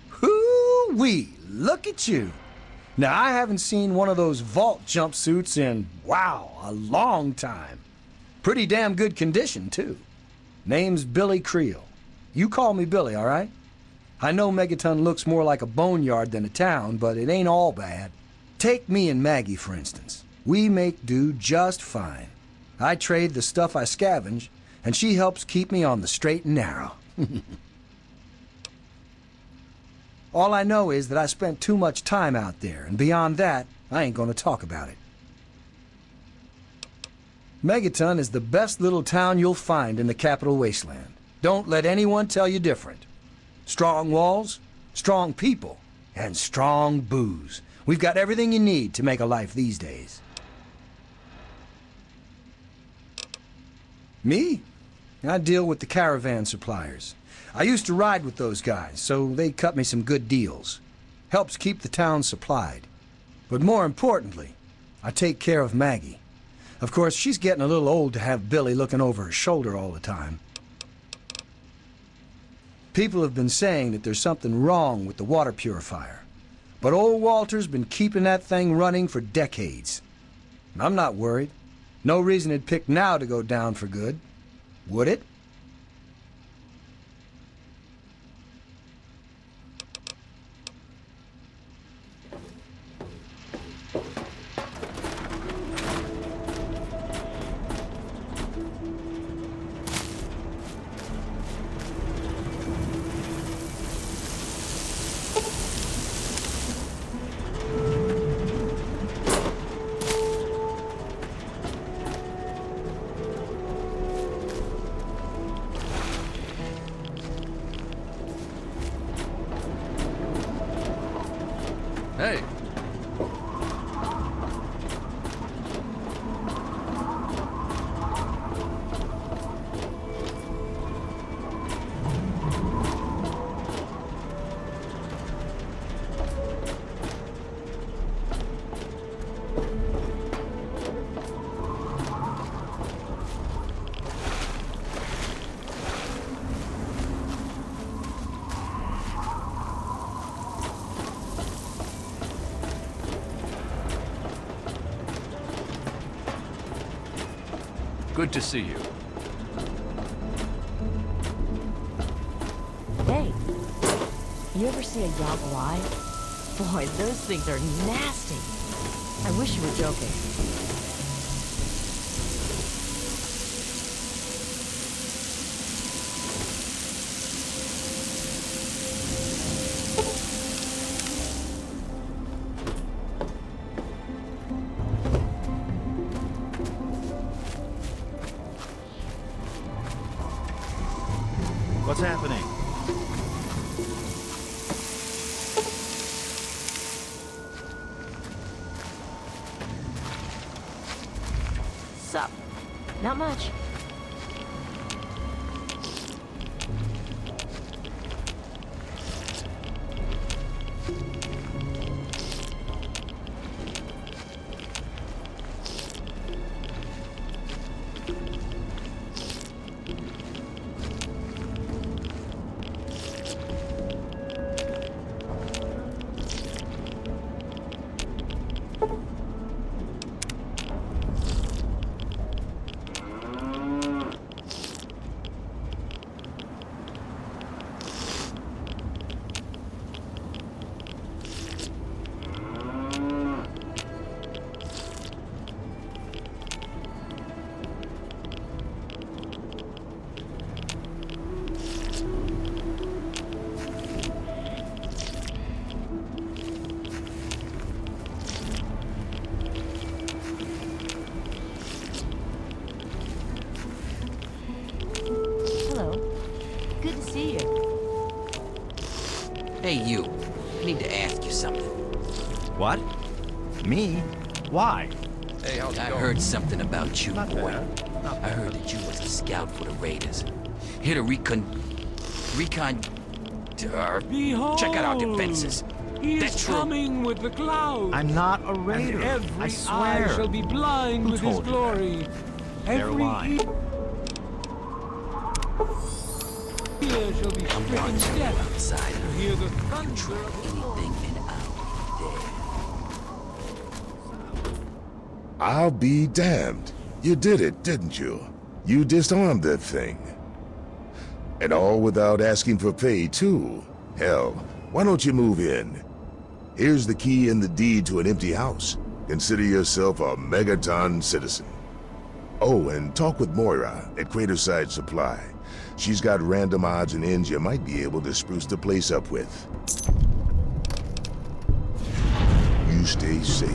Hoo-wee! Look at you! Now, I haven't seen one of those vault jumpsuits in, wow, a long time. Pretty damn good condition, too. Name's Billy Creel. You call me Billy, all right? I know Megaton looks more like a boneyard than a town, but it ain't all bad. Take me and Maggie, for instance. We make do just fine. I trade the stuff I scavenge, and she helps keep me on the straight and narrow. All I know is that I spent too much time out there, and beyond that, I ain't gonna talk about it. Megaton is the best little town you'll find in the capital wasteland. Don't let anyone tell you different. Strong walls, strong people, and strong booze. We've got everything you need to make a life these days. Me? I deal with the caravan suppliers. I used to ride with those guys, so they cut me some good deals. Helps keep the town supplied. But more importantly, I take care of Maggie. Of course, she's getting a little old to have Billy looking over her shoulder all the time. People have been saying that there's something wrong with the water purifier. But old Walter's been keeping that thing running for decades. I'm not worried. No reason it'd pick now to go down for good. Would it? Hey. Good to see you. Hey, you ever see a Yagwai? Boy, those things are nasty. I wish you were joking. What's happening? Sup? Not much. Hey, you. I need to ask you something. What? Me? Why? Hey, how's it going? I heard something about you, boy. I heard that you was a scout for the Raiders. Here to check out our defenses. He That's is true. coming with the clouds. I'm not a raider. And every I swear. eye shall be blind Who with his told you glory. They're lying. Ear shall be I'm stricken watching deaf outside. to hear the thunder Try of the anything and I'll I'll be damned. You did it, didn't you? You disarmed that thing. And all without asking for pay, too. Hell, why don't you move in? Here's the key and the deed to an empty house. Consider yourself a Megaton citizen. Oh, and talk with Moira at Craterside Supply. She's got random odds and ends you might be able to spruce the place up with. You stay safe.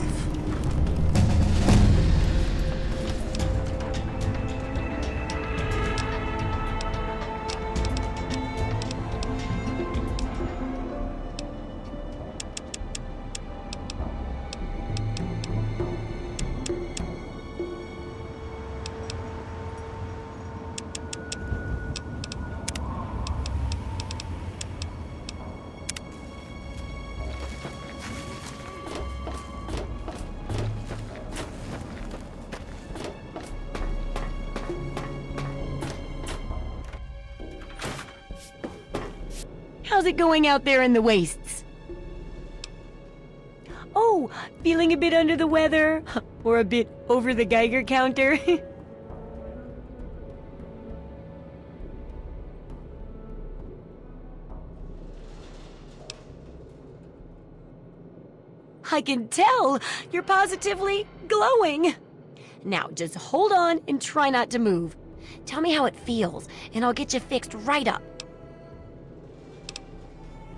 How's it going out there in the wastes? Oh, feeling a bit under the weather? Or a bit over the Geiger counter? I can tell! You're positively glowing! Now, just hold on and try not to move. Tell me how it feels, and I'll get you fixed right up.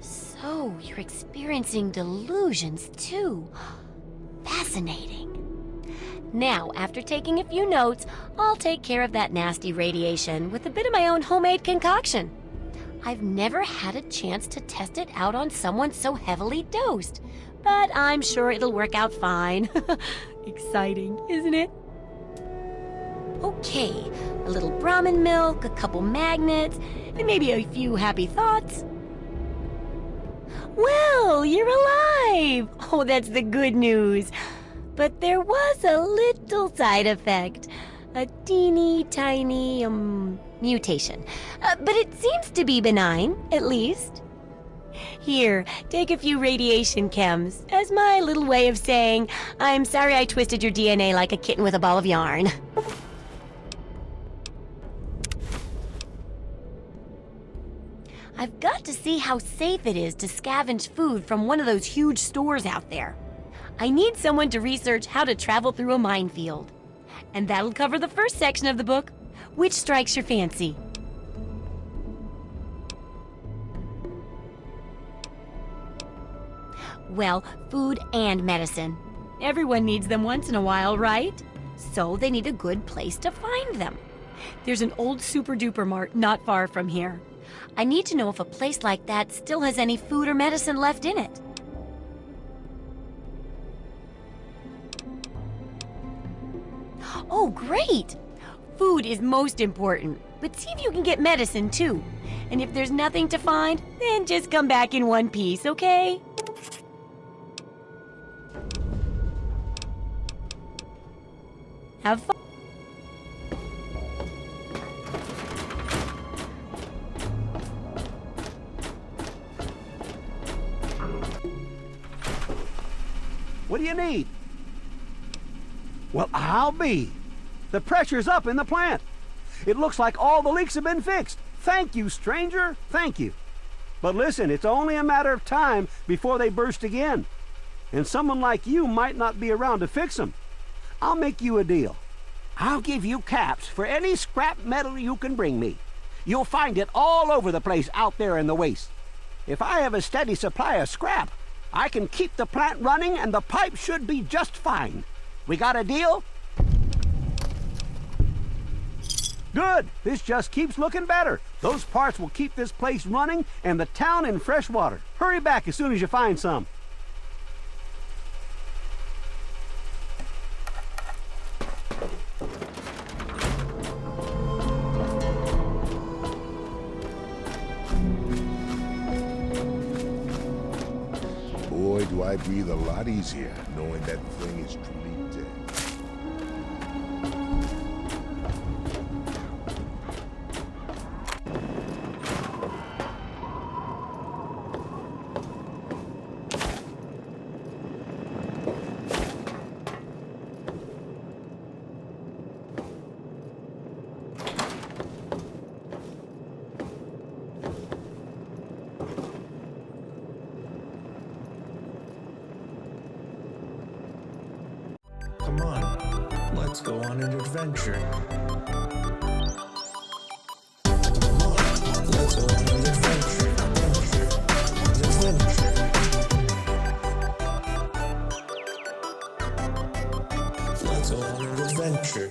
So, you're experiencing delusions, too. Fascinating. Now, after taking a few notes, I'll take care of that nasty radiation with a bit of my own homemade concoction. I've never had a chance to test it out on someone so heavily dosed, but I'm sure it'll work out fine. Exciting, isn't it? Okay, a little Brahmin milk, a couple magnets, and maybe a few happy thoughts. Well, you're alive! Oh, that's the good news. But there was a little side effect. A teeny tiny, mutation. But it seems to be benign, at least. Here, take a few radiation chems as my little way of saying, I'm sorry I twisted your DNA like a kitten with a ball of yarn. I've got to see how safe it is to scavenge food from one of those huge stores out there. I need someone to research how to travel through a minefield. And that'll cover the first section of the book. Which strikes your fancy? Well, food and medicine. Everyone needs them once in a while, right? So they need a good place to find them. There's an old super-duper mart not far from here. I need to know if a place like that still has any food or medicine left in it. Oh, great! Food is most important, but see if you can get medicine too. And if there's nothing to find, then just come back in one piece, okay? Have fun. What do you need? Well, I'll be. The pressure's up in the plant. It looks like all the leaks have been fixed. Thank you, stranger. Thank you. But listen, it's only a matter of time before they burst again. And someone like you might not be around to fix them. I'll make you a deal. I'll give you caps for any scrap metal you can bring me. You'll find it all over the place out there in the waste. If I have a steady supply of scrap, I can keep the plant running and the pipe should be just fine. We got a deal? Good. This just keeps looking better. Those parts will keep this place running and the town in fresh water. Hurry back as soon as you find some. Boy, do I breathe a lot easier knowing that thing is truly dead. Come on, let's go on an adventure. Come on, let's go on an adventure. Let's go on an adventure.